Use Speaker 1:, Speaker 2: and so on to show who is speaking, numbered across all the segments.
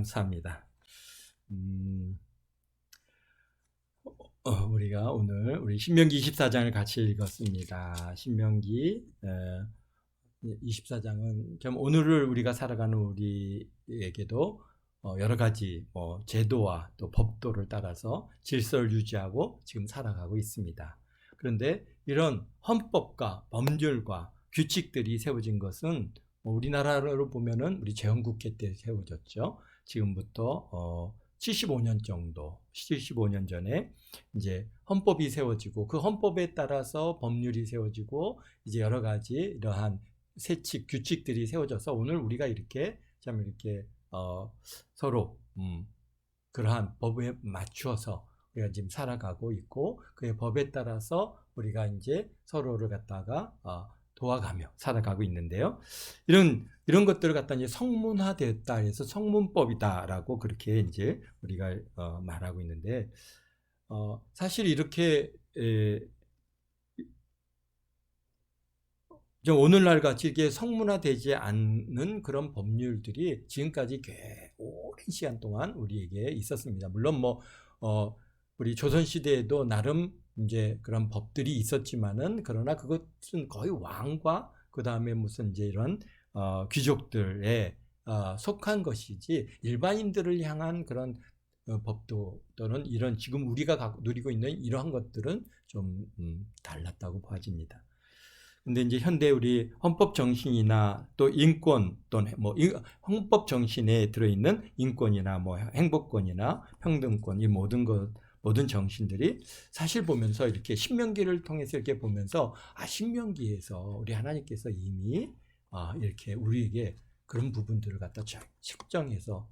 Speaker 1: 감사합니다. 우리가 오늘 우리 신명기 24장을 같이 읽었습니다. 신명기 24장은 좀 오늘을 우리가 살아가는 우리에게도 여러 가지 제도와 또 법도를 따라서 질서를 유지하고 지금 살아가고 있습니다. 그런데 이런 헌법과 법률과 규칙들이 세워진 것은 우리나라로 보면은 우리 재헌국회 때 세워졌죠. 지금부터 75년 정도, 75년 전에 이제 헌법이 세워지고 그 헌법에 따라서 법률이 세워지고 이제 여러 가지 이러한 세칙, 규칙들이 세워져서 오늘 우리가 이렇게 참 이렇게 서로 그러한 법에 맞추어서 우리가 지금 살아가고 있고 그의 법에 따라서 우리가 이제 서로를 갖다가 도와가며 살아가고 있는데요. 이런 것들을 갖다 이제 성문화되었다 해서 성문법이다라고 그렇게 이제 우리가 말하고 있는데 사실 이렇게 좀 오늘날 같이 이게 성문화되지 않는 그런 법률들이 지금까지 꽤 오랜 시간 동안 우리에게 있었습니다. 물론 우리 조선 시대에도 나름 이제 그런 법들이 있었지만은 그러나 그것은 거의 왕과 그 다음에 무슨 이제 이런 귀족들에 속한 것이지 일반인들을 향한 그런 법도 또는 이런 지금 우리가 누리고 있는 이러한 것들은 좀 달랐다고 봐집니다. 근데 이제 현대 우리 헌법 정신이나 또 인권 또는 헌법 정신에 들어있는 인권이나 행복권이나 평등권 이 모든 정신들이 사실 보면서 이렇게 신명기를 통해서 이렇게 보면서 신명기에서 우리 하나님께서 이미 이렇게 우리에게 그런 부분들을 갖다 측정해서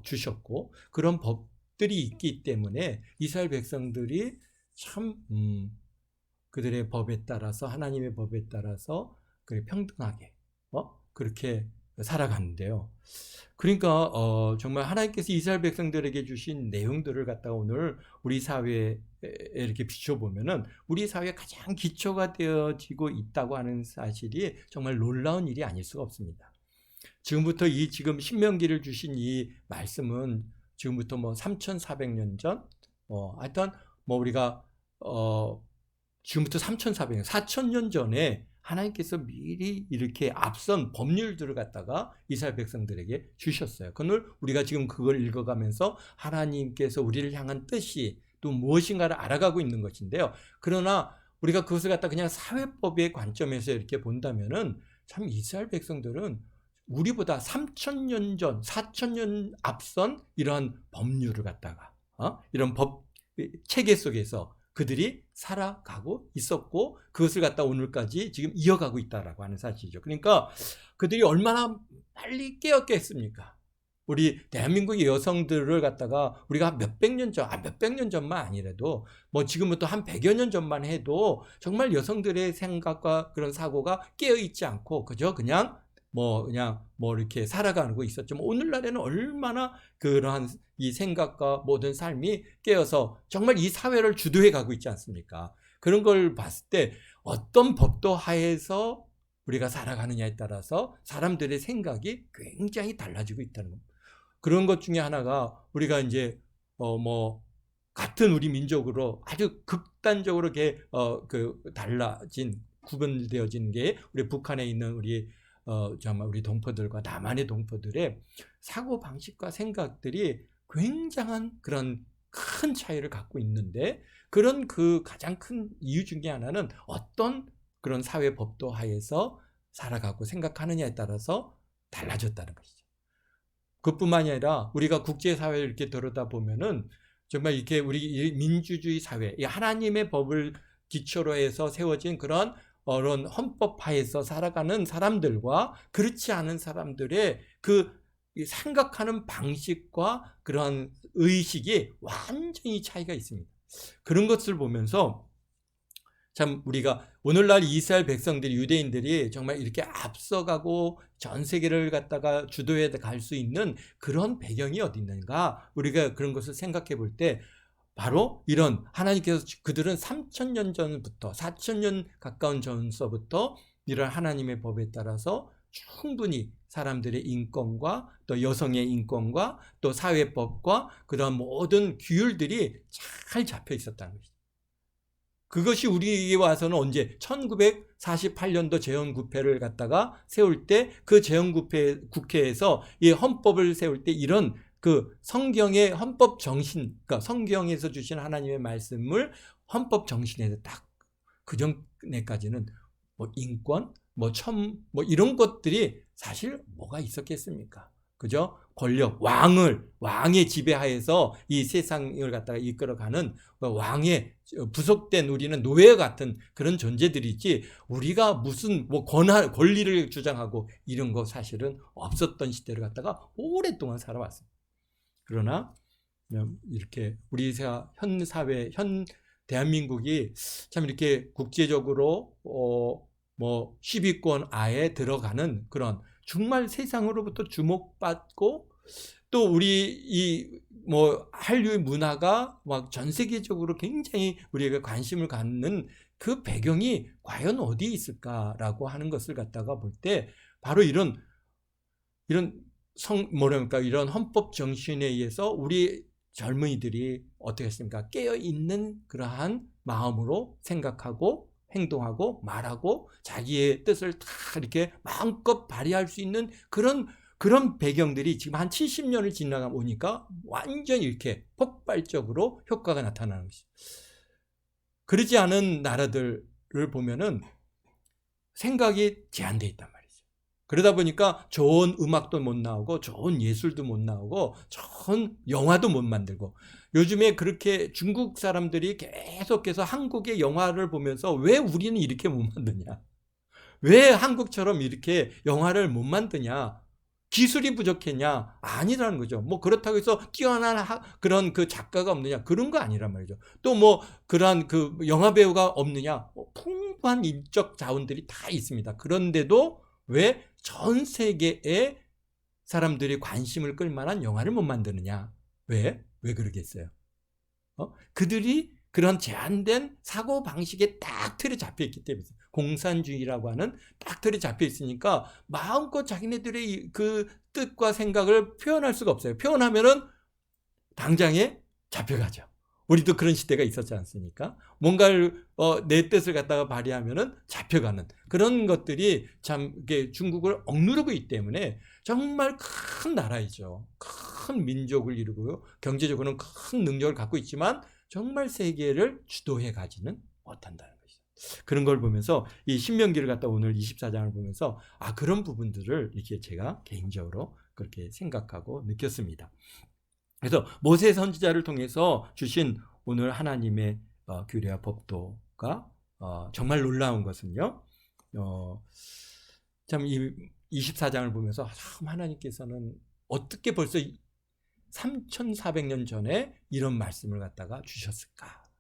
Speaker 1: 주셨고 그런 법들이 있기 때문에 이스라엘 백성들이 참 그들의 법에 따라서 하나님의 법에 따라서 평등하게 그렇게 살아가는데요. 그러니까 정말 하나님께서 이스라엘 백성들에게 주신 내용들을 갖다가 오늘 우리 사회에 이렇게 비춰보면은 우리 사회에 가장 기초가 되어지고 있다고 하는 사실이 정말 놀라운 일이 아닐 수가 없습니다. 지금부터 지금 신명기를 주신 이 말씀은 지금부터 3,400년 전, 하여튼 우리가 지금부터 3,400년, 4,000년 전에 하나님께서 미리 이렇게 앞선 법률들을 갖다가 이스라엘 백성들에게 주셨어요. 그걸 우리가 지금 그걸 읽어가면서 하나님께서 우리를 향한 뜻이 또 무엇인가를 알아가고 있는 것인데요. 그러나 우리가 그것을 갖다 그냥 사회법의 관점에서 이렇게 본다면은 참 이스라엘 백성들은 우리보다 3,000년 전, 4,000년 앞선 이러한 법률을 갖다가 이런 법 체계 속에서 그들이 살아가고 있었고 그것을 갖다 오늘까지 지금 이어가고 있다라고 하는 사실이죠. 그러니까 그들이 얼마나 빨리 깨었겠습니까? 우리 대한민국의 여성들을 갖다가 우리가 몇백 년 전만 아니라도 지금부터 한 100여 년 전만 해도 정말 여성들의 생각과 그런 사고가 깨어있지 않고 그저 그냥 이렇게 살아가는 거 있었죠. 오늘날에는 얼마나 그러한 이 생각과 모든 삶이 깨어서 정말 이 사회를 주도해 가고 있지 않습니까? 그런 걸 봤을 때 어떤 법도 하에서 우리가 살아가느냐에 따라서 사람들의 생각이 굉장히 달라지고 있다는 겁니다. 그런 것 중에 하나가 우리가 이제 같은 우리 민족으로 아주 극단적으로 이렇게 달라진 구분되어진 게 우리 북한에 있는 정말 우리 동포들과 남한의 동포들의 사고 방식과 생각들이 굉장한 그런 큰 차이를 갖고 있는데 그런 가장 큰 이유 중에 하나는 어떤 그런 사회 법도 하에서 살아가고 생각하느냐에 따라서 달라졌다는 것이죠. 그뿐만이 아니라 우리가 국제사회를 이렇게 들여다보면은 정말 이렇게 우리 민주주의 사회, 하나님의 법을 기초로 해서 세워진 그런 헌법하에서 살아가는 사람들과 그렇지 않은 사람들의 생각하는 방식과 그런 의식이 완전히 차이가 있습니다. 그런 것을 보면서 참 우리가 오늘날 이스라엘 백성들이 유대인들이 정말 이렇게 앞서가고 전 세계를 갖다가 주도해 갈 수 있는 그런 배경이 어디 있는가 우리가 그런 것을 생각해 볼 때 바로 이런 하나님께서 그들은 3,000년 전부터 4,000년 가까운 전서부터 이런 하나님의 법에 따라서 충분히 사람들의 인권과 또 여성의 인권과 또 사회법과 그런 모든 규율들이 잘 잡혀 있었다는 것이죠. 그것이 우리에게 와서는 언제 1948년도 재헌국회를 갖다가 세울 때 그 재헌국회에서 이 헌법을 세울 때 이런 그 성경의 헌법 정신, 그러니까 성경에서 주신 하나님의 말씀을 헌법 정신에서 딱 그 전에까지는 뭐 인권, 뭐 이런 것들이 사실 뭐가 있었겠습니까? 그죠? 권력, 왕의 지배하에서 이 세상을 갖다가 이끌어가는 왕의 부속된 우리는 노예 같은 그런 존재들이지, 우리가 무슨 뭐 권리를 주장하고 이런 거 사실은 없었던 시대를 갖다가 오랫동안 살아왔습니다. 그러나 이렇게 우리 현 사회, 현 대한민국이 참 이렇게 국제적으로 뭐 10위권 아에 들어가는 그런 정말 세상으로부터 주목받고 또 우리 이 뭐 한류의 문화가 막 전 세계적으로 굉장히 우리에게 관심을 갖는 그 배경이 과연 어디에 있을까라고 하는 것을 갖다가 볼 때 바로 이런 이런 헌법 정신에 의해서 우리 젊은이들이 어떻게 했습니까? 깨어 있는 그러한 마음으로 생각하고 행동하고 말하고 자기의 뜻을 다 이렇게 마음껏 발휘할 수 있는 그런 배경들이 지금 한 70년을 지나가 보니까 완전히 이렇게 폭발적으로 효과가 나타나는 것이죠. 그러지 않은 나라들을 보면은 생각이 제한되어 있단 말이에요. 그러다 보니까 좋은 음악도 못 나오고 좋은 예술도 못 나오고 좋은 영화도 못 만들고, 요즘에 그렇게 중국 사람들이 계속해서 한국의 영화를 보면서 왜 우리는 이렇게 못 만드냐, 왜 한국처럼 이렇게 영화를 못 만드냐, 기술이 부족했냐? 아니라는 거죠. 뭐 그렇다고 해서 뛰어난 그런 그 작가가 없느냐? 그런 거 아니란 말이죠. 또 뭐 그러한 그 영화 배우가 없느냐? 풍부한 인적 자원들이 다 있습니다. 그런데도 왜 전 세계의 사람들이 관심을 끌 만한 영화를 못 만드느냐? 왜 그러겠어요? 그들이 그런 제한된 사고 방식에 딱 틀에 잡혀 있기 때문에, 공산주의라고 하는 딱 틀에 잡혀 있으니까 마음껏 자기네들의 그 뜻과 생각을 표현할 수가 없어요. 표현하면은 당장에 잡혀가죠. 우리도 그런 시대가 있었지 않습니까? 뭔가를 내 뜻을 갖다가 발휘하면은 잡혀가는 그런 것들이 참 이게 중국을 억누르고 있기 때문에 정말 큰 나라이죠. 큰 민족을 이루고요. 경제적으로는 큰 능력을 갖고 있지만 정말 세계를 주도해 가지는 못한다는 것이죠. 그런 걸 보면서 이 신명기를 갖다 오늘 24장을 보면서 그런 부분들을 이렇게 제가 개인적으로 그렇게 생각하고 느꼈습니다. 그래서 모세 선지자를 통해서 주신 오늘 하나님의 규례와 법도가 정말 놀라운 것은요. 참 이 24장을 보면서 참 하나님께서는 어떻게 벌써 3,400년 전에 이런 말씀을 갖다가 주셨을까?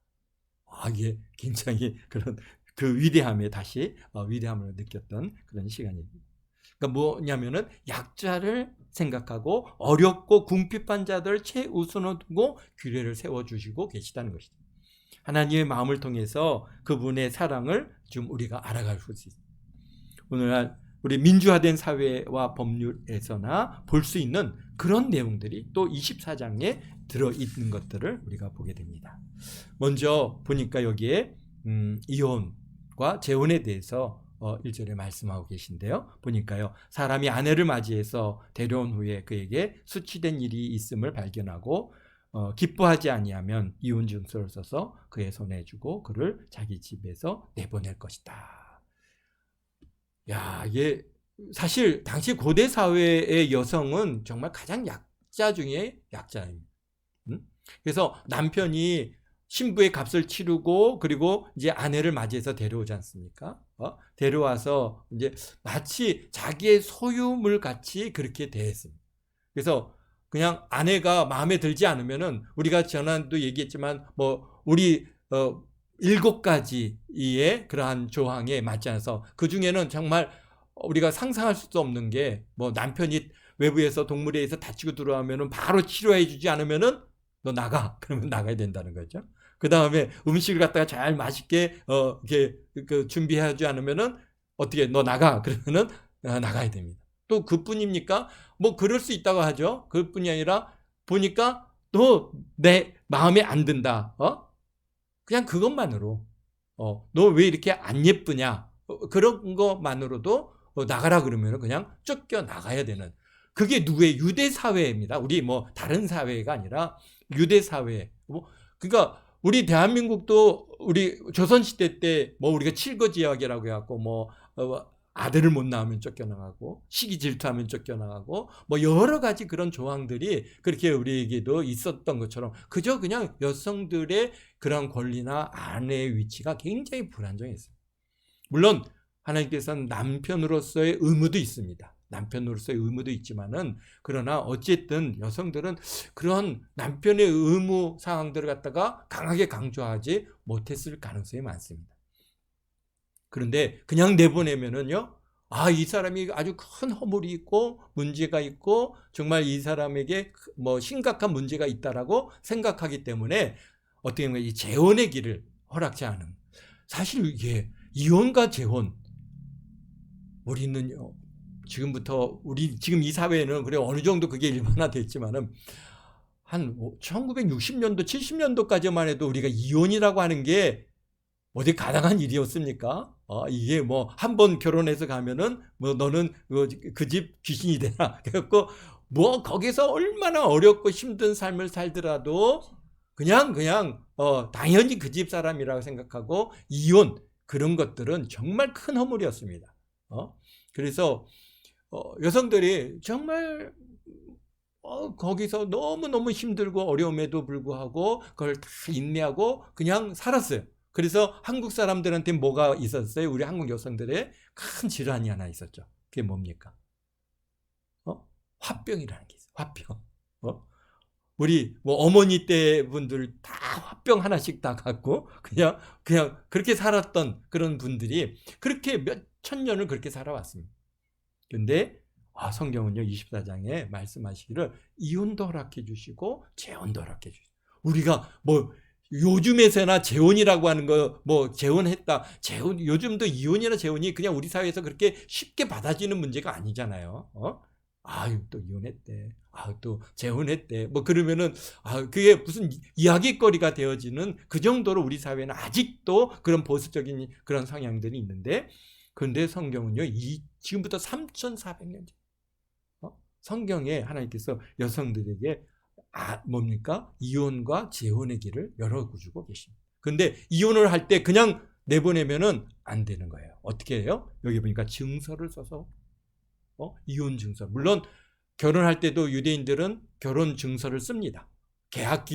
Speaker 1: 이게 굉장히 그런 그 위대함에 다시 위대함을 느꼈던 그런 시간입니다. 그러니까 뭐냐면은 약자를 생각하고 어렵고 궁핍한 자들 최우선으로 두고 규례를 세워주시고 계시다는 것이죠. 하나님의 마음을 통해서 그분의 사랑을 좀 우리가 알아갈 수 있습니다. 오늘날 우리 민주화된 사회와 법률에서나 볼 수 있는 그런 내용들이 또 24장에 들어있는 것들을 우리가 보게 됩니다. 먼저 보니까 여기에 이혼과 재혼에 대해서 1절에 말씀하고 계신데요. 보니까요. 사람이 아내를 맞이해서 데려온 후에 그에게 수치된 일이 있음을 발견하고 기뻐하지 아니하면 이혼 증서를 써서 그의 손에 주고 그를 자기 집에서 내보낼 것이다. 야, 이게 사실 당시 고대 사회의 여성은 정말 가장 약자 중에 약자입니다. 그래서 남편이 신부의 값을 치르고 그리고 이제 아내를 맞이해서 데려오지 않습니까? 데려와서 이제 마치 자기의 소유물 같이 그렇게 대했습니다. 그래서 그냥 아내가 마음에 들지 않으면은 우리가 전에도 얘기했지만 뭐 우리 7가지의 그러한 조항에 맞지 않아서 그 중에는 정말 우리가 상상할 수도 없는 게 뭐 남편이 외부에서 동물에 의해서 다치고 들어오면은 바로 치료해 주지 않으면은 너 나가. 그러면 나가야 된다는 거죠. 그 다음에 음식을 갖다가 잘 맛있게 이렇게 준비하지 않으면은 어떻게 너 나가. 그러면은 나가야 됩니다. 또 그뿐입니까? 뭐 그럴 수 있다고 하죠. 그뿐이 아니라 보니까 또 내 마음에 안 든다. 그냥 그것만으로 너 왜 이렇게 안 예쁘냐? 그런 것만으로도 나가라 그러면 그냥 쫓겨 나가야 되는, 그게 누구의 유대 사회입니다. 우리 뭐 다른 사회가 아니라 유대 사회. 그러니까 우리 대한민국도 우리 조선 시대 때 뭐 우리가 칠거지약이라고 해갖고 뭐 아들을 못 낳으면 쫓겨나가고 시기 질투하면 쫓겨나가고 뭐 여러 가지 그런 조항들이 그렇게 우리에게도 있었던 것처럼 그저 그냥 여성들의 그런 권리나 아내의 위치가 굉장히 불안정했어요. 물론 하나님께서는 남편으로서의 의무도 있습니다. 남편으로서의 의무도 있지만은, 그러나 어쨌든 여성들은 그런 남편의 의무 사항들을 갖다가 강하게 강조하지 못했을 가능성이 많습니다. 그런데 그냥 내보내면은요, 이 사람이 아주 큰 허물이 있고 문제가 있고 정말 이 사람에게 뭐 심각한 문제가 있다라고 생각하기 때문에 어떻게 보면 이 재혼의 길을 허락지 않은, 사실 이게 이혼과 재혼, 우리는요 지금부터 지금 이 사회는 그래 어느 정도 그게 일반화됐지만은 한 1960년도 70년도까지만 해도 우리가 이혼이라고 하는 게 어디 가능한 일이었습니까? 이게 뭐 한 번 결혼해서 가면은 뭐 너는 그 집 귀신이 되나 그래갖고 뭐 거기서 얼마나 어렵고 힘든 삶을 살더라도 그냥 당연히 그 집 사람이라고 생각하고 이혼, 그런 것들은 정말 큰 허물이었습니다. 그래서 여성들이 정말 거기서 너무너무 힘들고 어려움에도 불구하고 그걸 다 인내하고 그냥 살았어요. 그래서 한국 사람들한테 뭐가 있었어요? 우리 한국 여성들의 큰 질환이 하나 있었죠. 그게 뭡니까? 화병이라는 게 있어요. 화병. 우리 뭐 어머니 때 분들 다 화병 하나씩 다 갖고 그냥 그렇게 살았던 그런 분들이 그렇게 몇천 년을 그렇게 살아왔습니다. 근데 성경은요 24장에 말씀하시기를 이혼도 허락해 주시고 재혼도 허락해 주시고, 우리가 뭐 요즘에서나 재혼이라고 하는 거 뭐 재혼했다, 재혼, 요즘도 이혼이나 재혼이 그냥 우리 사회에서 그렇게 쉽게 받아지는 문제가 아니잖아요. 또 이혼했대, 또 재혼했대, 뭐 그러면은 그게 무슨 이야기거리가 되어지는 그 정도로 우리 사회는 아직도 그런 보수적인 그런 성향들이 있는데, 그런데 성경은요 지금부터 3,400년 전 성경에 하나님께서 여성들에게 뭡니까? 이혼과 재혼의 길을 열어주고 계십니다. 그런데 이혼을 할 때 그냥 내보내면은 안 되는 거예요. 어떻게 해요? 여기 보니까 증서를 써서 이혼 증서. 물론 결혼할 때도 유대인들은 결혼 증서를 씁니다. 계약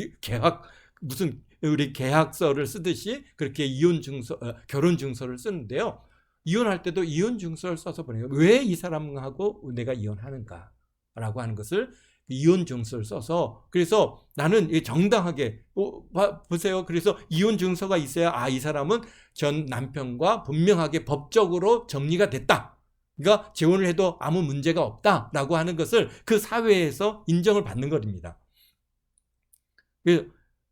Speaker 1: 무슨 우리 계약서를 쓰듯이 그렇게 이혼 증서, 결혼 증서를 쓰는데요. 이혼할 때도 이혼 증서를 써서 보내요. 왜 이 사람하고 내가 이혼하는가라고 하는 것을 이혼 증서를 써서, 그래서 나는 정당하게 보세요. 그래서 이혼 증서가 있어야 이 사람은 전 남편과 분명하게 법적으로 정리가 됐다, 그러니까 재혼을 해도 아무 문제가 없다라고 하는 것을 그 사회에서 인정을 받는 겁니다.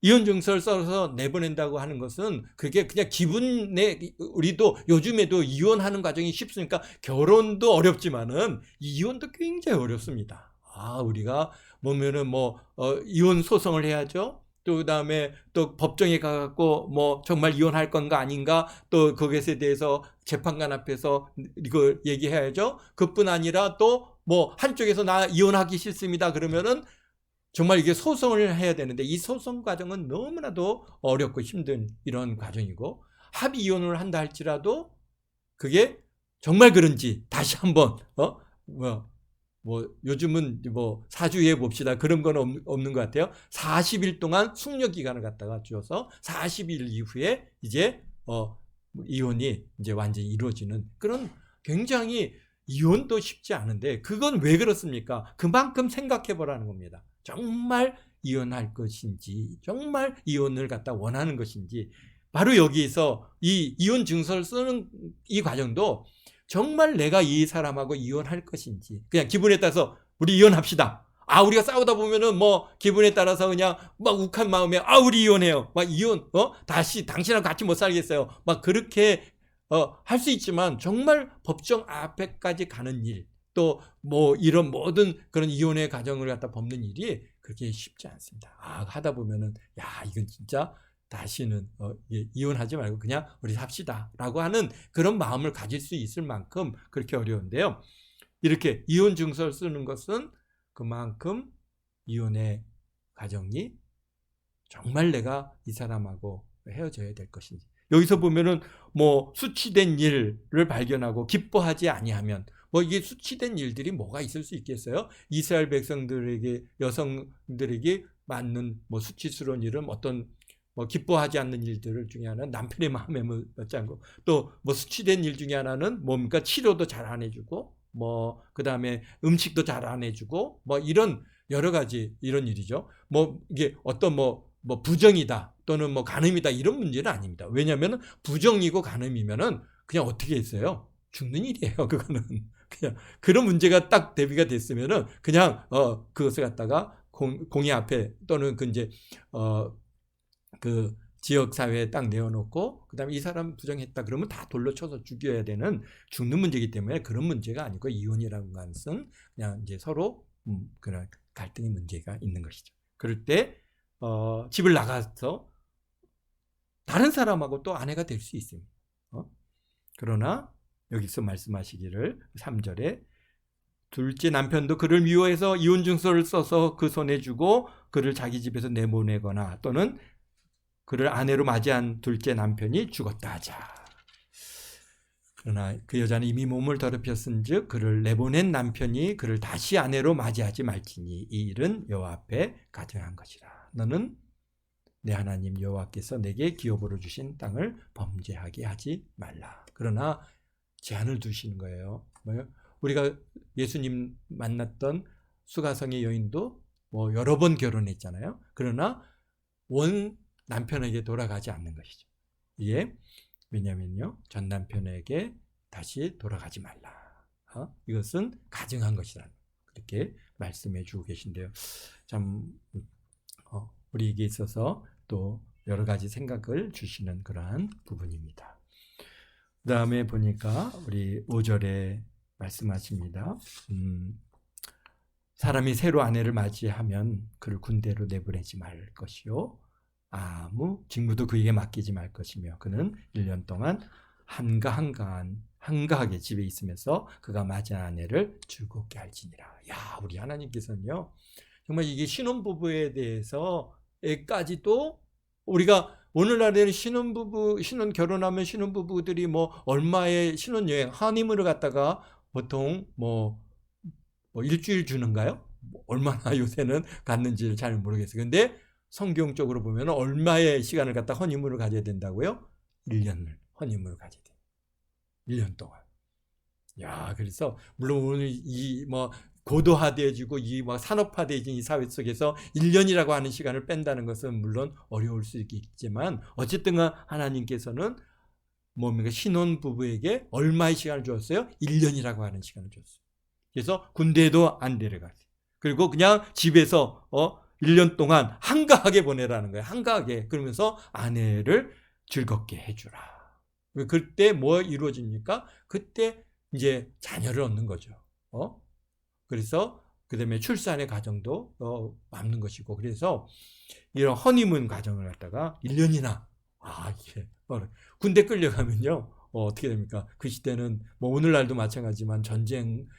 Speaker 1: 이혼 증서를 써서 내보낸다고 하는 것은 그게 그냥 기분에, 우리도 요즘에도 이혼하는 과정이 쉽습니까? 결혼도 어렵지만은 이혼도 굉장히 어렵습니다. 우리가 보면은 이혼 소송을 해야죠. 또 그다음에 또 법정에 가갖고 뭐 정말 이혼할 건가 아닌가 또 그것에 대해서 재판관 앞에서 이걸 얘기해야죠. 그뿐 아니라 또 뭐 한쪽에서 나 이혼하기 싫습니다 그러면은 정말 이게 소송을 해야 되는데, 이 소송 과정은 너무나도 어렵고 힘든 이런 과정이고, 합의 이혼을 한다 할지라도 그게 정말 그런지 다시 한번 요즘은 뭐 사주해 봅시다, 그런 건 없는 것 같아요. 40일 동안 숙려 기간을 갖다가 주어서 40일 이후에 이제 이혼이 이제 완전히 이루어지는 그런, 굉장히 이혼도 쉽지 않은데, 그건 왜 그렇습니까? 그만큼 생각해 보라는 겁니다. 정말 이혼할 것인지, 정말 이혼을 갖다 원하는 것인지. 바로 여기서 이 이혼 증서를 쓰는 이 과정도 정말 내가 이 사람하고 이혼할 것인지, 그냥 기분에 따라서 우리 이혼합시다. 우리가 싸우다 보면은 뭐 기분에 따라서 그냥 막 욱한 마음에 우리 이혼해요. 막 이혼, 다시 당신하고 같이 못 살겠어요. 막 그렇게 할 수 있지만 정말 법정 앞에까지 가는 일, 또 뭐 이런 모든 그런 이혼의 과정을 갖다 밟는 일이 그렇게 쉽지 않습니다. 하다 보면은 이건 진짜 다시는 이혼하지 말고 그냥 우리 삽시다라고 하는 그런 마음을 가질 수 있을 만큼 그렇게 어려운데요. 이렇게 이혼 증서를 쓰는 것은 그만큼 이혼의 과정이 정말 내가 이 사람하고 헤어져야 될 것인지, 여기서 보면은 뭐 수치된 일을 발견하고 기뻐하지 아니하면, 뭐 이게 수치된 일들이 뭐가 있을 수 있겠어요? 이스라엘 백성들에게, 여성들에게 맞는 뭐 수치스러운 일은 어떤 뭐 기뻐하지 않는 일들 중에 하나는 남편의 마음에 맞지 않고, 또 뭐 수치된 일 중에 하나는 뭡니까? 치료도 잘 안 해주고, 뭐 그다음에 음식도 잘 안 해주고, 뭐 이런 여러 가지 이런 일이죠. 뭐 이게 어떤 뭐 부정이다 또는 뭐 간음이다 이런 문제는 아닙니다. 왜냐하면 부정이고 간음이면은 그냥 어떻게 했어요? 죽는 일이에요. 그거는 그냥 그런 문제가 딱 대비가 됐으면은 그냥 그것을 갖다가 공의 앞에 또는 그 이제 그 지역 사회에 딱 내어놓고 그다음에 이 사람 부정했다 그러면 다 돌로 쳐서 죽여야 되는 죽는 문제이기 때문에 그런 문제가 아니고, 이혼이라는 것은 그냥 이제 서로 그런 갈등의 문제가 있는 것이죠. 그럴 때 집을 나가서 다른 사람하고 또 아내가 될 수 있습니다. 그러나 여기서 말씀하시기를 3절에 둘째 남편도 그를 미워해서 이혼 증서를 써서 그 손에 주고 그를 자기 집에서 내보내거나 또는 그를 아내로 맞이한 둘째 남편이 죽었다 하자. 그러나 그 여자는 이미 몸을 더럽혔은즉 그를 내보낸 남편이 그를 다시 아내로 맞이하지 말지니 이 일은 여호와 앞에 가증한 것이라. 너는 내 하나님 여호와께서 내게 기업으로 주신 땅을 범죄하게 하지 말라. 그러나 제한을 두시는 거예요. 뭐요? 우리가 예수님 만났던 수가성의 여인도 뭐 여러 번 결혼했잖아요. 그러나 원 남편에게 돌아가지 않는 것이죠. 이게 왜냐면요, 전 남편에게 다시 돌아가지 말라. 이것은 가증한 것이라는, 그렇게 말씀해 주고 계신데요. 참 우리에게 있어서 또 여러 가지 생각을 주시는 그러한 부분입니다. 그 다음에 보니까 우리 5절에 말씀하십니다. 사람이 새로 아내를 맞이하면 그를 군대로 내보내지 말 것이요, 아무 직무도 그에게 맡기지 말 것이며 그는 1년 동안 한가하게 집에 있으면서 그가 맞이한 아내를 즐겁게 할지니라. 우리 하나님께서는요, 정말 이게 신혼부부에 대해서까지도, 우리가 오늘날에는 결혼하면 신혼부부들이 뭐 얼마의 신혼여행, 하니문을 갖다가 보통 뭐 일주일 주는가요? 얼마나 요새는 갔는지를 잘 모르겠어요. 근데 성경적으로 보면 얼마의 시간을 갖다 허니문을 가져야 된다고요? 1년을 허니문을 가져야 돼요. 1년 동안. 그래서 물론 오늘 이 뭐 고도화되어지고 이 뭐 산업화되어진 이 사회 속에서 1년이라고 하는 시간을 뺀다는 것은 물론 어려울 수 있겠지만, 어쨌든 하나님께서는 뭡니까? 신혼 부부에게 얼마의 시간을 주었어요? 1년이라고 하는 시간을 줬어요. 그래서 군대에도 안 데려갔어요. 그리고 그냥 집에서 1년 동안 한가하게 보내라는 거예요. 한가하게. 그러면서 아내를 즐겁게 해주라. 그때 뭐 이루어집니까? 그때 이제 자녀를 얻는 거죠. 그래서 그 다음에 출산의 과정도 막는 것이고, 그래서 이런 허니문 과정을 갖다가 1년이나 이게 군대 끌려가면요 어떻게 됩니까? 그 시대는 뭐 오늘날도 마찬가지지만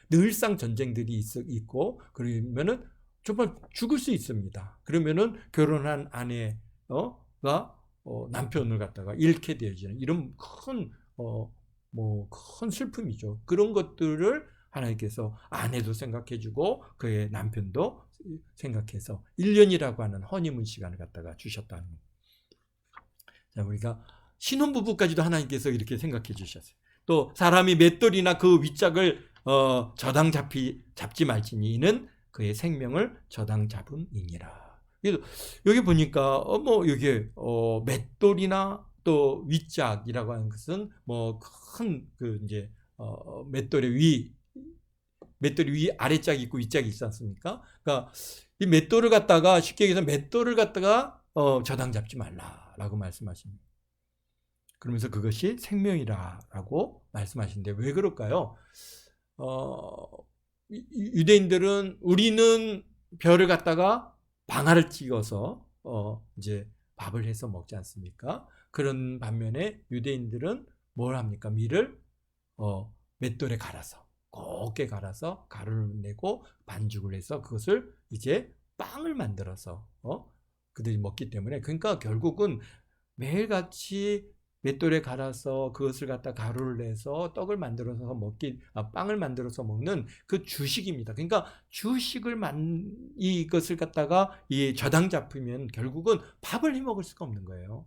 Speaker 1: 늘상 전쟁들이 있고, 그러면은 정말 죽을 수 있습니다. 그러면은 결혼한 아내가 남편을 갖다가 잃게 되어지는 이런 큰 슬픔이죠. 그런 것들을 하나님께서 아내도 생각해주고 그의 남편도 생각해서 1년이라고 하는 허니문 시간을 갖다가 주셨다는 겁니다. 자, 우리가 신혼부부까지도 하나님께서 이렇게 생각해 주셨어요. 또 사람이 맷돌이나 그 윗짝을 저당 잡지 말지니 이는 그의 생명을 저당 잡음이니라. 그래서 여기 보니까 뭐 여기 맷돌이나 또 윗짝이라고 하는 것은 뭐 큰 그 이제 맷돌이 위 아래짝이 있고 윗짝이 있지 않습니까? 그러니까 이 맷돌을 갖다가 쉽게 얘기해서 맷돌을 갖다가 저당 잡지 말라라고 말씀하십니다. 그러면서 그것이 생명이라고 말씀하시는데 왜 그럴까요? 유대인들은 우리는 별을 갖다가 방아를 찍어서 이제 밥을 해서 먹지 않습니까? 그런 반면에 유대인들은 뭘 합니까? 밀을 맷돌에 갈아서 곱게 갈아서 가루를 내고 반죽을 해서 그것을 이제 빵을 만들어서 그들이 먹기 때문에, 그러니까 결국은 매일같이 맷돌에 갈아서 그것을 갖다 가루를 내서 떡을 만들어서 빵을 만들어서 먹는 그 주식입니다. 그러니까 주식을 이것을 갖다가 이 저당 잡히면 결국은 밥을 해 먹을 수가 없는 거예요.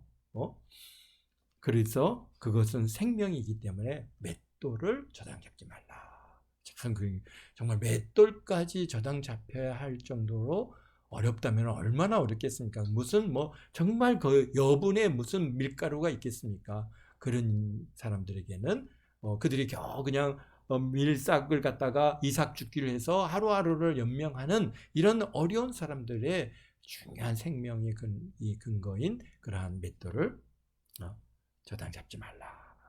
Speaker 1: 그래서 그것은 생명이기 때문에 맷돌을 저당 잡지 말라. 참 정말 맷돌까지 저당 잡혀야 할 정도로 어렵다면 얼마나 어렵겠습니까? 무슨 정말 그 여분의 무슨 밀가루가 있겠습니까? 그런 사람들에게는 그들이 겨우 그냥 밀싹을 갖다가 이삭죽기를 해서 하루하루를 연명하는 이런 어려운 사람들의 중요한 생명의 근거인 그러한 맷돌을 저당 잡지 말라.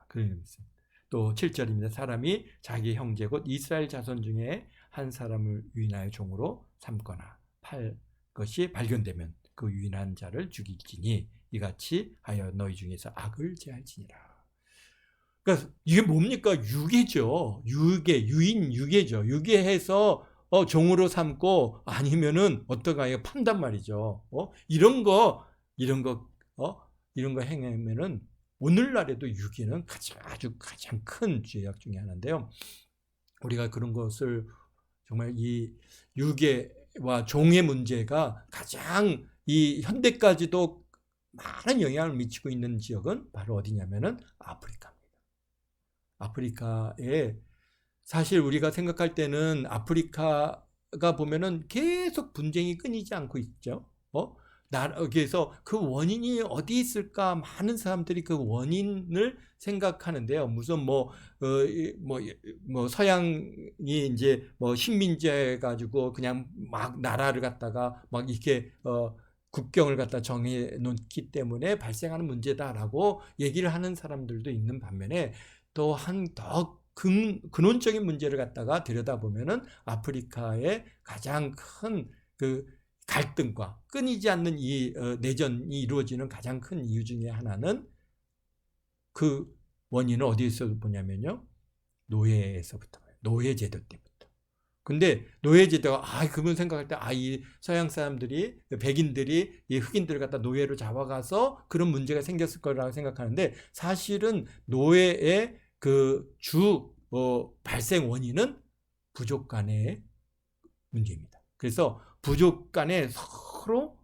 Speaker 1: 그런 의미입니다. 또 7절입니다. 사람이 자기 형제 곧 이스라엘 자손 중에 한 사람을 유인하여 종으로 삼거나 팔 것이 발견되면 그 유인한 자를 죽일지니 이같이 하여 너희 중에서 악을 제할지니라. 그러니까 이게 뭡니까? 유괴죠. 유괴죠. 유괴해서 종으로 삼고 아니면은 어떡해요? 판단 말이죠. 이런 거 행하면은 오늘날에도 유괴는 아주 가장 큰 죄악 중에 하나인데요. 우리가 그런 것을 정말 이 유괴와 종의 문제가 가장 이 현대까지도 많은 영향을 미치고 있는 지역은 바로 어디냐면은 아프리카입니다. 아프리카에 사실 우리가 생각할 때는 아프리카가 보면은 계속 분쟁이 끊이지 않고 있죠. 그래서 그 원인이 어디 있을까 많은 사람들이 그 원인을 생각하는데요. 무슨 서양이 이제 식민지해 가지고 그냥 막 나라를 갖다가 막 이렇게 국경을 갖다 정해 놓기 때문에 발생하는 문제다라고 얘기를 하는 사람들도 있는 반면에 또 더 근원적인 문제를 갖다가 들여다보면은 아프리카의 가장 큰 그 갈등과 끊이지 않는 이 내전이 이루어지는 가장 큰 이유 중에 하나는 그 원인은 어디에서 보냐면요. 노예에서부터, 노예제도 때부터. 근데 노예제도가 그분 생각할 때 이 서양 사람들이, 백인들이 이 흑인들을 갖다 노예로 잡아가서 그런 문제가 생겼을 거라고 생각하는데 사실은 노예의 그 발생 원인은 부족 간의 문제입니다. 그래서 부족 간에 서로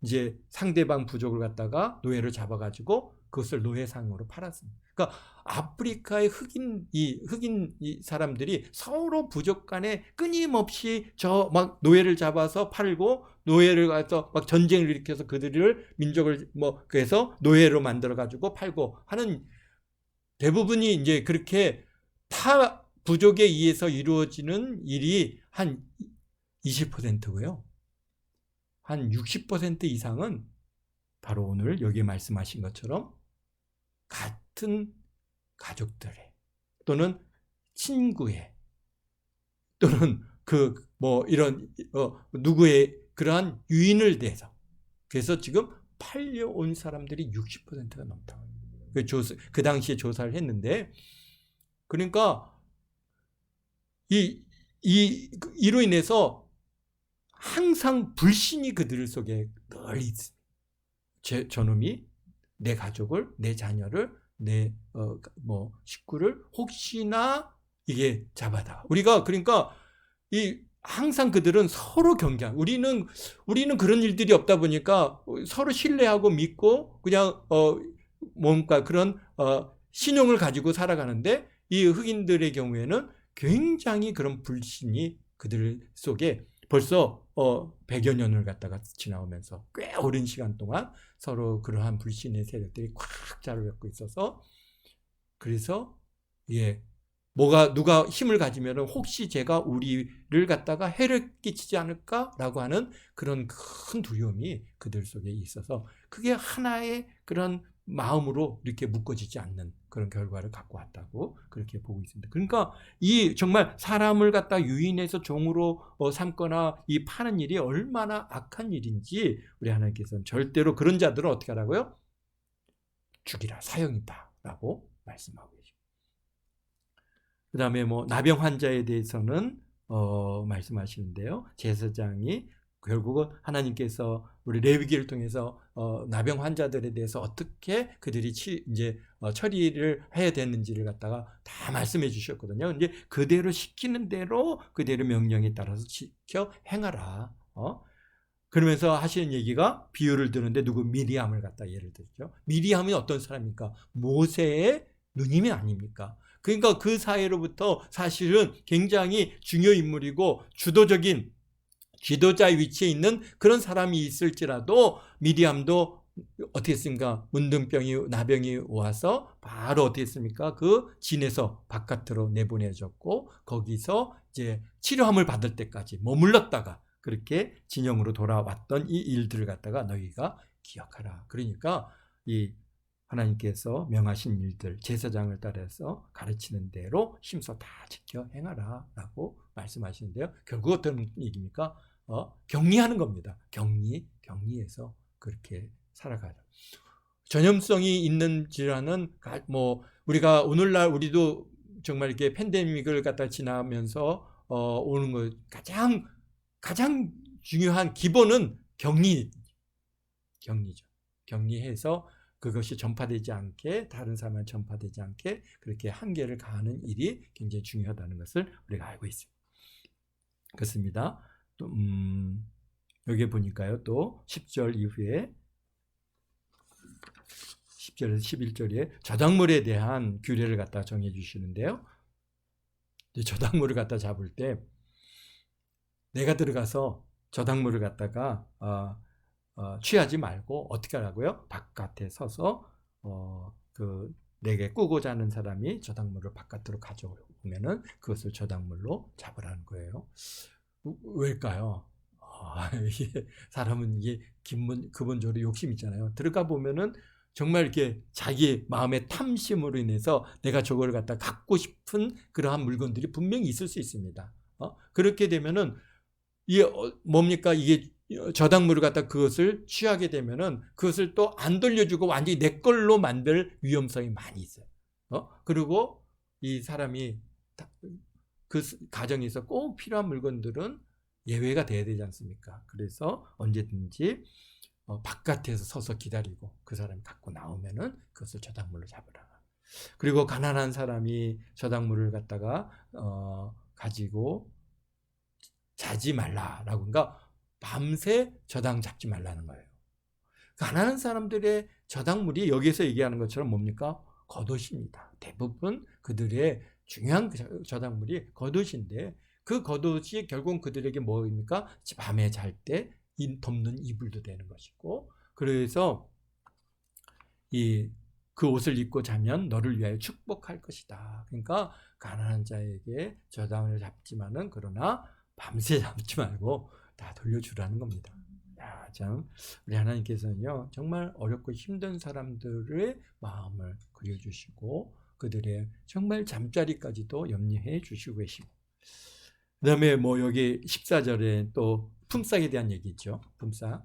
Speaker 1: 이제 상대방 부족을 갖다가 노예를 잡아가지고 그것을 노예상으로 팔았습니다. 그러니까 아프리카의 흑인 사람들이 서로 부족 간에 끊임없이 막 노예를 잡아서 팔고 노예를 가서 막 전쟁을 일으켜서 그들을 민족을 그래서 노예로 만들어 가지고 팔고 하는 대부분이 이제 그렇게 타 부족에 의해서 이루어지는 일이 한 20%고요. 한 60% 이상은 바로 오늘 여기 말씀하신 것처럼 같은 가족들의 또는 친구의 또는 이런 누구의 그러한 유인을 대해서 그래서 지금 팔려온 사람들이 60%가 넘다고. 그 당시에 조사를 했는데 그러니까 이로 인해서 항상 불신이 그들 속에 늘 있습니다. 저놈이 내 가족을, 내 자녀를, 내 식구를 혹시나 이게 잡아다. 우리가 그러니까 항상 그들은 서로 경계하고 우리는 그런 일들이 없다 보니까 서로 신뢰하고 믿고 그냥 뭔가 그런 신용을 가지고 살아가는데 이 흑인들의 경우에는 굉장히 그런 불신이 그들 속에 벌써 100여 년을 갖다가 지나오면서 꽤 오랜 시간 동안 서로 그러한 불신의 세력들이 꽉 자리 잡고 있어서 그래서 누가 힘을 가지면 혹시 제가 우리를 갖다가 해를 끼치지 않을까라고 하는 그런 큰 두려움이 그들 속에 있어서 그게 하나의 그런 마음으로 이렇게 묶어지지 않는 그런 결과를 갖고 왔다고 그렇게 보고 있습니다. 그러니까 이 정말 사람을 갖다 유인해서 종으로 삼거나 이 파는 일이 얼마나 악한 일인지 우리 하나님께서는 절대로 그런 자들은 어떻게 하라고요? 죽이라, 사형이다라고 말씀하고 계십니다. 그 다음에 뭐 나병 환자에 대해서는 말씀하시는데요. 제사장이 결국은 하나님께서 우리 레위기를 통해서 나병 환자들에 대해서 어떻게 그들이 이제 처리를 해야 되는지를 갖다가 다 말씀해 주셨거든요. 이제 그대로 시키는 대로 그대로 명령에 따라서 지켜 행하라. 그러면서 하시는 얘기가 비유를 드는데 누구 미리암을 갖다 예를 들죠. 미리암이 어떤 사람입니까? 모세의 누님이 아닙니까? 그러니까 그 사이로부터 사실은 굉장히 중요 인물이고 주도적인 지도자의 위치에 있는 그런 사람이 있을지라도 미리암도 어떻게 했습니까? 문둥병이 나병이 와서 바로 어떻게 했습니까? 그 진에서 바깥으로 내보내졌고 거기서 이제 치료함을 받을 때까지 머물렀다가 그렇게 진영으로 돌아왔던 이 일들을 갖다가 너희가 기억하라. 그러니까 이 하나님께서 명하신 일들 제사장을 따라서 가르치는 대로 힘써 다 지켜 행하라 라고 말씀하시는데요. 결국 어떤 얘기입니까? 격리하는 겁니다. 격리해서 그렇게 살아가라. 전염성이 있는 질환은 뭐 우리가 오늘날 우리도 정말 이렇게 팬데믹을 갖다 지나면서 오는 거 가장 중요한 기본은 격리죠. 격리해서 그것이 전파되지 않게 다른 사람한테 전파되지 않게 그렇게 한계를 가하는 일이 굉장히 중요하다는 것을 우리가 알고 있습니다. 그렇습니다. 또 여기 보니까요. 또 10절 이후에 10절에서 11절에 저작물에 대한 규례를 갖다 정해 주시는데요. 저작물을 갖다 잡을 때 내가 들어가서 저작물을 갖다가 취하지 말고 어떻게 하라고요? 바깥에 서서 내게 꾸고자 하는 사람이 저작물을 바깥으로 가져오면은 그것을 저작물로 잡으라는 거예요. 왜일까요? 이게 사람은 이게 기본적으로 욕심 있잖아요. 들어가 보면은 정말 이렇게 자기 마음의 탐심으로 인해서 내가 저걸 갖다 갖고 싶은 그러한 물건들이 분명히 있을 수 있습니다. 그렇게 되면은 이게 뭡니까? 이게 저작물을 갖다 그것을 취하게 되면은 그것을 또 안 돌려주고 완전히 내 걸로 만들 위험성이 많이 있어요. 그리고 이 사람이 그 가정에서 꼭 필요한 물건들은 예외가 돼야 되지 않습니까? 그래서 언제든지 바깥에서 서서 기다리고 그 사람이 갖고 나오면은 그것을 저작물로 잡으라. 그리고 가난한 사람이 저작물을 갖다가 가지고 자지 말라라고. 그러니까 밤새 저당 잡지 말라는 거예요. 가난한 사람들의 저당물이 여기서 얘기하는 것처럼 뭡니까? 겉옷입니다. 대부분 그들의 중요한 저당물이 겉옷인데 그 겉옷이 결국은 그들에게 뭐입니까? 밤에 잘 때 덮는 이불도 되는 것이고 그래서 그 옷을 입고 자면 너를 위하여 축복할 것이다. 그러니까 가난한 자에게 저당을 잡지만은 그러나 밤새 잡지 말고 다 돌려주라는 겁니다. 야, 참 우리 하나님께서는요 정말 어렵고 힘든 사람들의 마음을 그려주시고 그들의 정말 잠자리까지도 염려해 주시고 계시고 그 다음에 뭐 여기 14절에 또 품삯에 대한 얘기 있죠. 품삯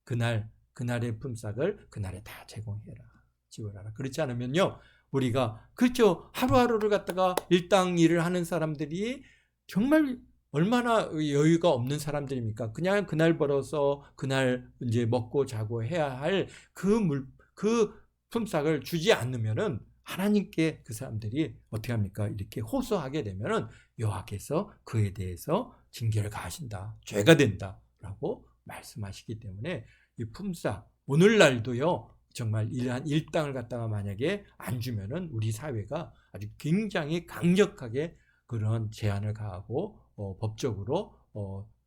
Speaker 1: 그날의 품삯을 그날에 다 제공해라 지불하라. 그렇지 않으면요 우리가 그렇죠 하루하루를 갖다가 일당 일을 하는 사람들이 정말 얼마나 여유가 없는 사람들입니까? 그냥 그날 벌어서 그날 이제 먹고 자고 해야 할 그 품삯을 주지 않으면은 하나님께 그 사람들이 어떻게 합니까? 이렇게 호소하게 되면은 여호와께서 그에 대해서 징계를 가하신다. 죄가 된다라고 말씀하시기 때문에 이 품삯 오늘날도요. 정말 한 일당을 갖다가 만약에 안 주면은 우리 사회가 아주 굉장히 강력하게 그런 제한을 가하고 법적으로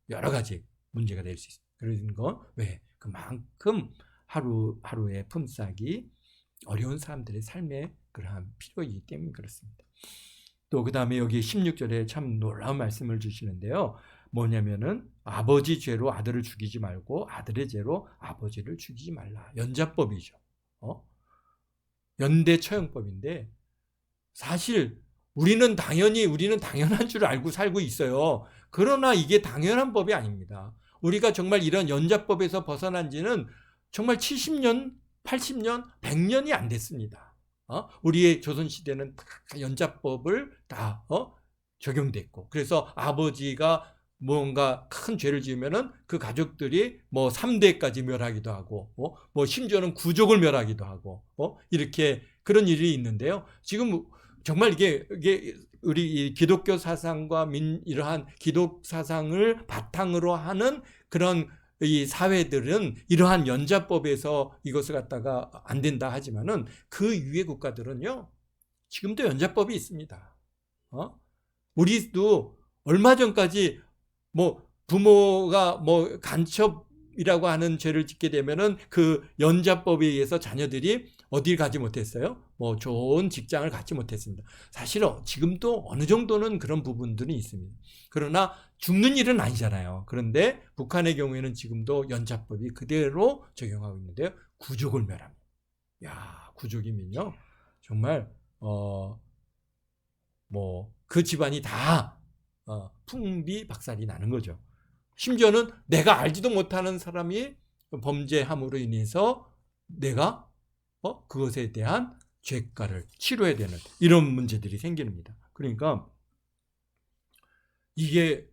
Speaker 1: 여러 가지 문제가 될 수 있습니다. 그런 건 왜? 그만큼 하루의 품삯이 어려운 사람들의 삶에 그러한 필요이기 때문에 그렇습니다. 또 그 다음에 여기 16절에 참 놀라운 말씀을 주시는데요. 뭐냐면은 아버지 죄로 아들을 죽이지 말고 아들의 죄로 아버지를 죽이지 말라. 연자법이죠. 연대 처형법인데 사실 우리는 당연한 줄 알고 살고 있어요. 그러나 이게 당연한 법이 아닙니다. 우리가 정말 이런 연좌법에서 벗어난 지는 정말 70년, 80년, 100년이 안 됐습니다. 우리의 조선시대는 다 연좌법을 다 적용됐고, 그래서 아버지가 뭔가 큰 죄를 지으면은 그 가족들이 뭐 3대까지 멸하기도 하고, 뭐 심지어는 구족을 멸하기도 하고, 이렇게 그런 일이 있는데요. 지금 정말 이게 우리 기독교 사상과 이러한 기독 사상을 바탕으로 하는 그런 이 사회들은 이러한 연좌법에서 이것을 갖다가 안 된다 하지만은 그 위의 국가들은요, 지금도 연좌법이 있습니다. 우리도 얼마 전까지 뭐 부모가 뭐 간첩이라고 하는 죄를 짓게 되면은 그 연좌법에 의해서 자녀들이 어딜 가지 못했어요? 뭐 좋은 직장을 갖지 못했습니다. 사실은 지금도 어느 정도는 그런 부분들이 있습니다. 그러나 죽는 일은 아니잖아요. 그런데 북한의 경우에는 지금도 연좌법이 그대로 적용하고 있는데요. 구족을 멸합니다. 야, 구족이면요, 정말 뭐 그 집안이 다 풍비박살이 나는 거죠. 심지어는 내가 알지도 못하는 사람이 범죄함으로 인해서 내가 그것에 대한 죄가를 치러야 되는 이런 문제들이 생깁니다. 그러니까 이게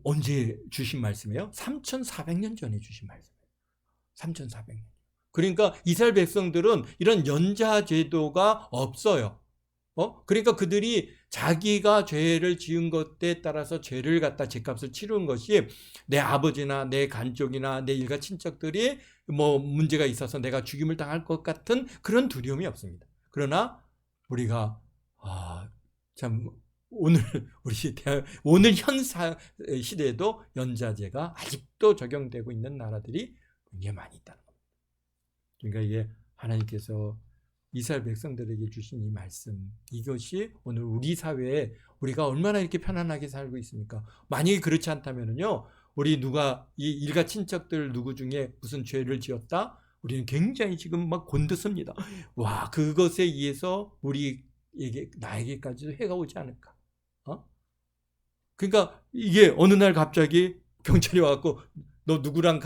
Speaker 1: 언제 주신 말씀이에요? 3,400년 전에 주신 말씀이에요. 3,400년. 그러니까 이스라엘 백성들은 이런 연좌 제도가 없어요. 그러니까 그들이 자기가 죄를 지은 것에 따라서 죄를 갖다 죄값을 치르는 것이 내 아버지나 내 간족이나 내 일가 친척들이 뭐 문제가 있어서 내가 죽임을 당할 것 같은 그런 두려움이 없습니다. 그러나 우리가 참 오늘 오늘 현 시대에도 연좌제가 아직도 적용되고 있는 나라들이 굉장히 많이 있다는 겁니다. 그러니까 이게 하나님께서 이스라엘 백성들에게 주신 이 말씀, 이것이 오늘 우리 사회에 우리가 얼마나 이렇게 편안하게 살고 있습니까? 만약에 그렇지 않다면요, 우리 이 일가 친척들 누구 중에 무슨 죄를 지었다? 우리는 굉장히 지금 막 곤두섭니다. 와, 그것에 의해서 나에게까지도 해가 오지 않을까? 그러니까 이게 어느 날 갑자기 경찰이 와갖고 너 누구랑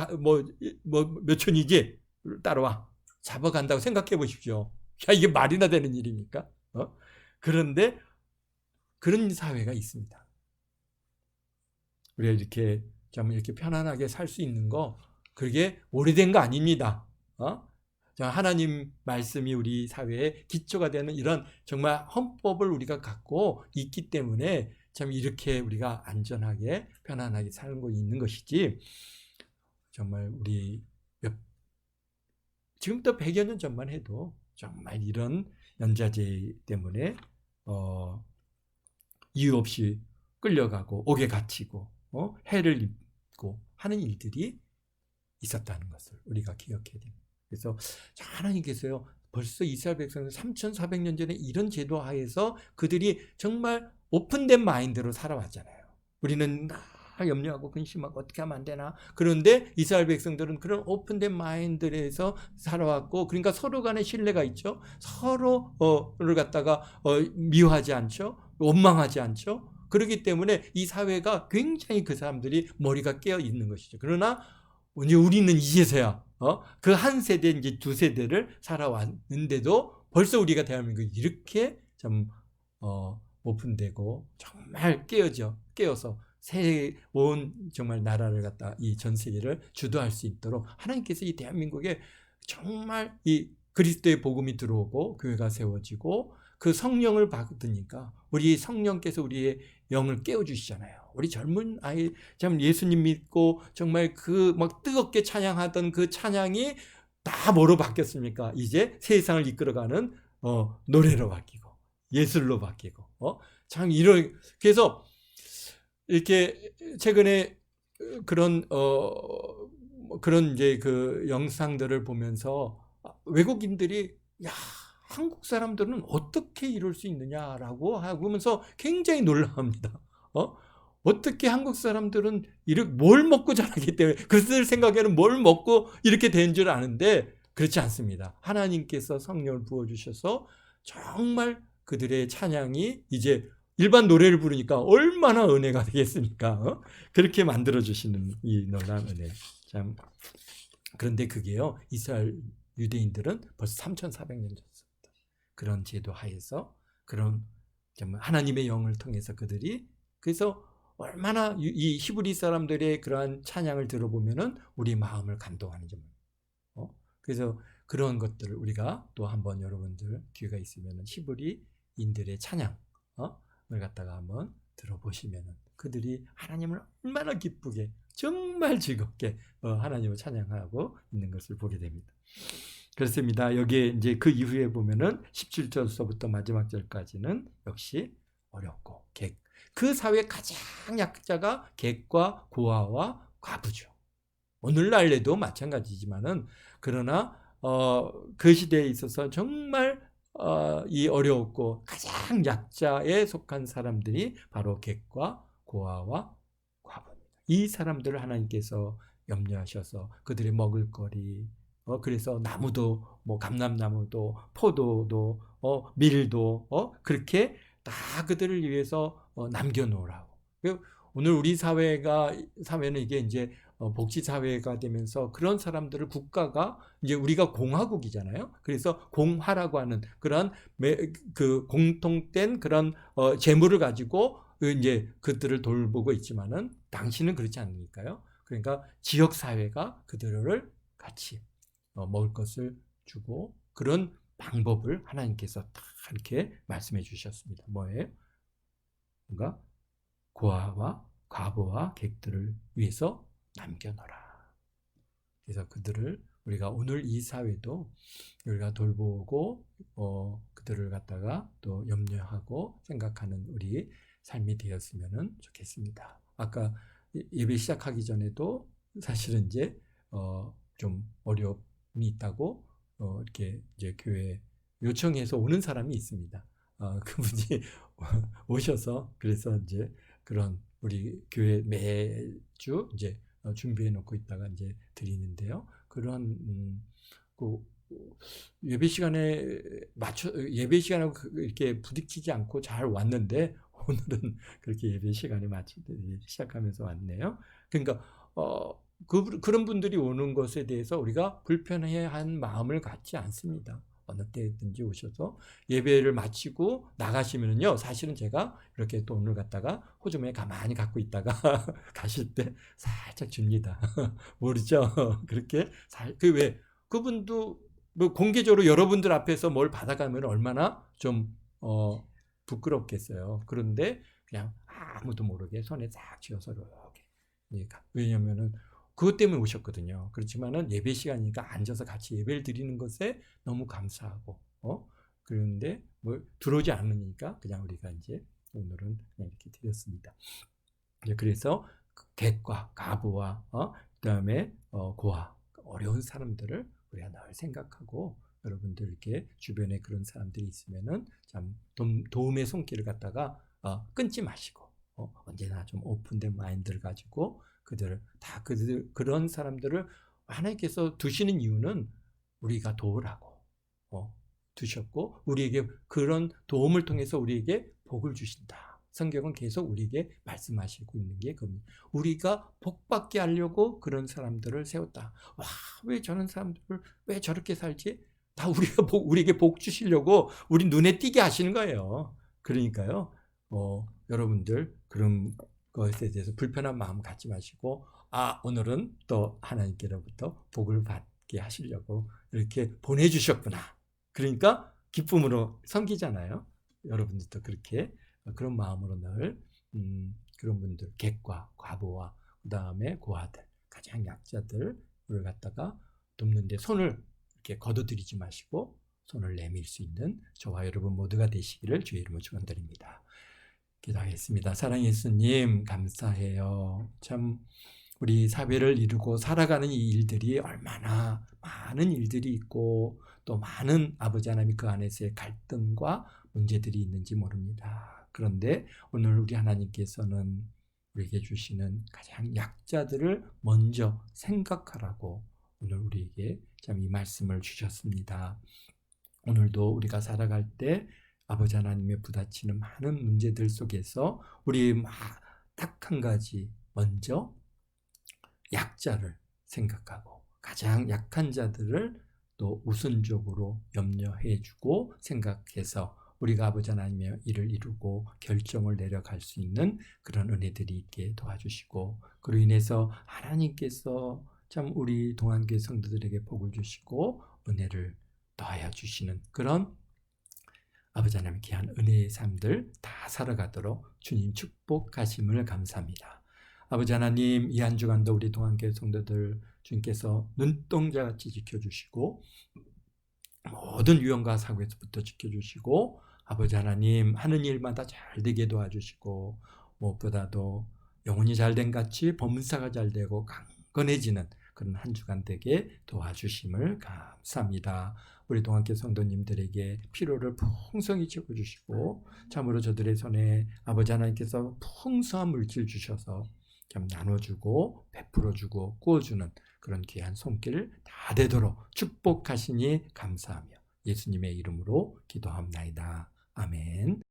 Speaker 1: 몇 촌이지? 따라와. 잡아간다고 생각해 보십시오. 야, 이게 말이나 되는 일입니까? 그런데 그런 사회가 있습니다. 우리가 이렇게 편안하게 살 수 있는 거, 그게 오래된 거 아닙니다. 하나님 말씀이 우리 사회에 기초가 되는 이런 정말 헌법을 우리가 갖고 있기 때문에 참 이렇게 우리가 안전하게 편안하게 살고 있는 것이지, 정말 우리 지금부터 100여 년 전만 해도 정말 이런 연좌제 때문에 이유 없이 끌려가고 옥에 갇히고 해를 입고 하는 일들이 있었다는 것을 우리가 기억해야 됩니다. 그래서 하나님께서요, 벌써 이스라엘 백성은 3,400년 전에 이런 제도 하에서 그들이 정말 오픈된 마인드로 살아왔잖아요. 우리는 염려하고 근심하고 어떻게 하면 안 되나. 그런데 이스라엘 백성들은 그런 오픈된 마인드에서 살아왔고, 그러니까 서로 간에 신뢰가 있죠. 서로를 갖다가 미워하지 않죠. 원망하지 않죠. 그렇기 때문에 이 사회가 굉장히 그 사람들이 머리가 깨어 있는 것이죠. 그러나 이제 우리는 이제서야 그 한 세대, 이제 두 세대를 살아왔는데도 벌써 우리가 대한민국이 이렇게 좀 오픈되고 정말 깨어서 온 정말 나라를 갖다 이 전 세계를 주도할 수 있도록 하나님께서 이 대한민국에 정말 이 그리스도의 복음이 들어오고 교회가 세워지고 그 성령을 받으니까 우리 성령께서 우리의 영을 깨워주시잖아요. 우리 젊은 아이 참 예수님 믿고 정말 그 막 뜨겁게 찬양하던 그 찬양이 다 뭐로 바뀌었습니까? 이제 세상을 이끌어가는 노래로 바뀌고 예술로 바뀌고 참 그래서 이렇게 최근에 그런 이제 그 영상들을 보면서 외국인들이 야, 한국 사람들은 어떻게 이럴 수 있느냐라고 하면서 굉장히 놀라합니다. 어떻게 한국 사람들은 뭘 먹고 자라기 때문에 그들 생각에는 뭘 먹고 이렇게 된 줄 아는데, 그렇지 않습니다. 하나님께서 성령을 부어주셔서 정말 그들의 찬양이 이제 일반 노래를 부르니까 얼마나 은혜가 되겠습니까? 그렇게 만들어주시는 이 놀라운 은혜. 참. 그런데 그게요, 이스라엘 유대인들은 벌써 3,400년 전부터 그런 제도 하에서 그런 하나님의 영을 통해서 그들이, 그래서 얼마나 이 히브리 사람들의 그러한 찬양을 들어보면은 우리 마음을 감동하는지 몰라요. 그래서 그런 것들을 우리가 또 한번 여러분들 기회가 있으면은 히브리인들의 찬양을 갖다가 한번 들어보시면은 그들이 하나님을 얼마나 기쁘게 정말 즐겁게 하나님을 찬양하고 있는 것을 보게 됩니다. 그렇습니다. 여기에 이제 그 이후에 보면은 17절서부터 마지막 절까지는 역시 어렵고 객. 그 사회의 가장 약자가 객과 고아와 과부죠. 오늘날에도 마찬가지지만은, 그러나 그 시대에 있어서 정말 이 어려웠고 가장 약자에 속한 사람들이 바로 객과 고아와 과부입니다. 이 사람들을 하나님께서 염려하셔서 그들의 먹을거리, 그래서 나무도 뭐 감람나무도 포도도 밀도 그렇게 다 그들을 위해서 남겨놓으라고. 오늘 우리 사회는 이게 이제 복지 사회가 되면서 그런 사람들을 국가가, 이제 우리가 공화국이잖아요. 그래서 공화라고 하는 그런 그 공통된 그런 재물을 가지고 이제 그들을 돌보고 있지만은 당신은 그렇지 않으니까요. 그러니까 지역 사회가 그들을 같이 먹을 것을 주고, 그런 방법을 하나님께서 다 이렇게 말씀해 주셨습니다. 뭐예요? 뭔가 고아와 과부와 객들을 위해서 남겨놓으라. 그래서 그들을 우리가 오늘 이 사회도 우리가 돌보고 그들을 갖다가 또 염려하고 생각하는 우리 삶이 되었으면 좋겠습니다. 아까 예배 시작하기 전에도 사실은 이제 좀 어려움이 있다고 이렇게 이제 교회 요청해서 오는 사람이 있습니다. 그분이 오셔서 그래서 이제 그런 우리 교회 매주 이제 준비해 놓고 있다가 이제 드리는데요. 그런 그 예배 시간에 예배 시간하고 이렇게 부딪히지 않고 잘 왔는데, 오늘은 그렇게 예배 시간에 시작하면서 왔네요. 그러니까 그런 분들이 오는 것에 대해서 우리가 불편해한 마음을 갖지 않습니다. 어느 때든지 오셔서 예배를 마치고 나가시면은요, 사실은 제가 이렇게 돈을 갖다가 호주머니에 가만히 갖고 있다가 가실 때 살짝 줍니다. 모르죠? 그렇게 왜 그분도 뭐 공개적으로 여러분들 앞에서 뭘 받아가면 얼마나 좀 부끄럽겠어요. 그런데 그냥 아무도 모르게 손에 싹 쥐어서 이렇게. 왜냐면은 그것 때문에 오셨거든요. 그렇지만은 예배 시간이니까 앉아서 같이 예배를 드리는 것에 너무 감사하고, 그런데 뭐 들어오지 않으니까 그냥 우리가 이제 오늘은 그냥 이렇게 드렸습니다. 그래서 객과 가부와 그다음에 고아, 어려운 사람들을 우리가 늘 생각하고, 여러분들 이렇게 주변에 그런 사람들이 있으면은 참 도움의 손길을 갖다가 끊지 마시고 언제나 좀 오픈된 마인드를 가지고 그런 사람들을 하나님께서 두시는 이유는 우리가 도우라고 두셨고, 우리에게 그런 도움을 통해서 우리에게 복을 주신다. 성경은 계속 우리에게 말씀하시고 있는 게 겁니다. 우리가 복받게 하려고 그런 사람들을 세웠다. 와, 왜 저런 사람들을 왜 저렇게 살지? 다 우리에게 복 주시려고 우리 눈에 띄게 하시는 거예요. 그러니까요, 여러분들 그런 것에 대해서 불편한 마음 갖지 마시고, 오늘은 또 하나님께로부터 복을 받게 하시려고 이렇게 보내주셨구나. 그러니까 기쁨으로 섬기잖아요. 여러분들도 그렇게 그런 마음으로 늘 그런 분들, 객과 과부와 그 다음에 고아들, 가장 약자들을 갖다가 돕는데 손을 이렇게 거둬들이지 마시고 손을 내밀 수 있는 저와 여러분 모두가 되시기를 주의 이름으로 축원드립니다. 기도하겠습니다. 사랑의 예수님, 감사해요. 참 우리 사회를 이루고 살아가는 이 일들이 얼마나 많은 일들이 있고 또 많은 아버지 하나님 그 안에서의 갈등과 문제들이 있는지 모릅니다. 그런데 오늘 우리 하나님께서는 우리에게 주시는 가장 약자들을 먼저 생각하라고 오늘 우리 우리에게 참 이 말씀을 주셨습니다. 오늘도 우리가 살아갈 때 아버지 하나님의 부딪히는 많은 문제들 속에서 우리 딱 한 가지, 먼저 약자를 생각하고 가장 약한 자들을 또 우선적으로 염려해주고 생각해서 우리가 아버지 하나님의 일을 이루고 결정을 내려갈 수 있는 그런 은혜들이 있게 도와주시고, 그로 인해서 하나님께서 참 우리 동안교회 성도들에게 복을 주시고 은혜를 더하여 주시는 그런 아버지 하나님의 귀한 은혜의 삶들 다 살아가도록 주님 축복하심을 감사합니다. 아버지 하나님, 이 한 주간도 우리 동안교회 성도들 주님께서 눈동자같이 지켜주시고 모든 위험과 사고에서부터 지켜주시고, 아버지 하나님 하는 일마다 잘 되게 도와주시고, 무엇보다도 영혼이 잘된 같이 범사가 잘되고 강건해지는 그런 한 주간 되게 도와주심을 감사합니다. 우리 동안교회 성도님들에게 피로를 풍성히 채워주시고, 참으로 저들의 손에 아버지 하나님께서 풍성한 물질 주셔서 참 나눠주고 베풀어주고 구워주는 그런 귀한 손길 다 되도록 축복하시니 감사하며 예수님의 이름으로 기도합나이다. 아멘.